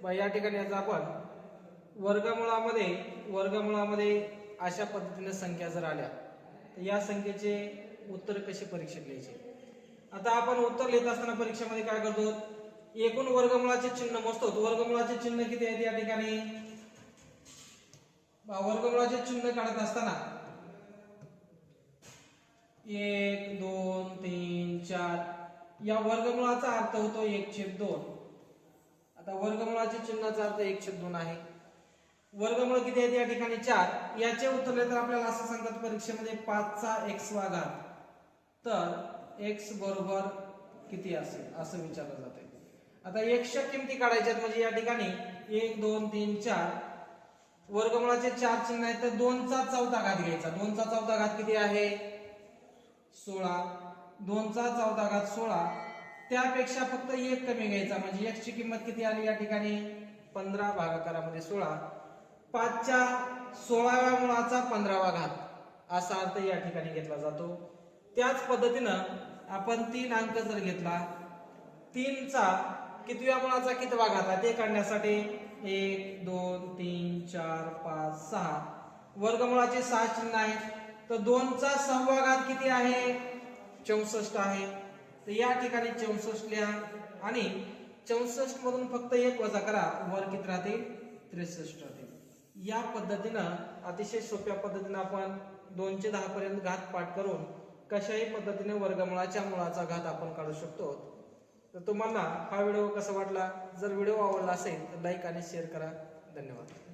या ठिकाणी आता आपण वर्गमुळामध्ये अशा पद्धतीने संख्या जर आल्या तर या संख्येचे उत्तर कसे परीक्षेत लिहायचे। आता आपण उत्तर लिहित असताना परीक्षेमध्ये काय करतो, एकूण वर्गमुळाचे चिन्ह मोजतो। वर्गमुळाचे चिन्ह किती आहेत या ठिकाणी, वर्गमुळाचे चिन्ह काढत असताना 1 2 3 4 या वर्गमुळाचा अर्थ होतो 1/2। आता वर्गमुळाचे चिन्हाचा अर्थ 1/2 आहे। वर्गमूळ किती आहेत या ठिकाणी 4। याचे उत्तर तर आपल्याला असं सांगतात परीक्षेमध्ये 5चा x वा घात, तर x बरोबर किती असेल असं विचारलं जाते। आता x च्या किमती काढायच्यात, म्हणजे या ठिकाणी 1 2 3 4 वर्गमुळाचे 4 चिन्ह आहेत, तर 2चा चौथा घात घ्यायचा। 2चा चौथा घात किती आहे 16। 2चा चौथा घात 16, त्यापेक्षा फक्त 1 कमी घ्यायचा, म्हणजे x ची किंमत किती आली या ठिकाणी 15 भागाकारामध्ये 16। 5च्या 16व्या मुळाचा 15वा घात असा अर्थ या ठिकाणी घेतला जातो। त्याच पद्धतीनं आपण 3 अंक जर घेतला, 3चा कितव्या मुळाचा कितवा घात आहे ते काढण्यासाठी 1 2 3 4 5 6 वर्गमुळाचे 6 चिन्ह आहेत, तर 2चा 6वा घात किती आहे 64 आहे। तर या ठिकाणी 64 लिहा आणि 64 मधून फक्त 1 वजा करा, वर किती राहते 63 राहते। या पद्धतीनं अतिशय सोप्या पद्धतीने आपण 2 ते 10 पर्यंत घात पाठ करून कशाही पद्धतीने वर्गमुळाच्या मुळाचा घात आपण काढू शकतो। तर तुम्हाला हा व्हिडिओ कसा वाटला, जर व्हिडिओ आवडला असेल तर लाईक आणि शेअर करा। धन्यवाद।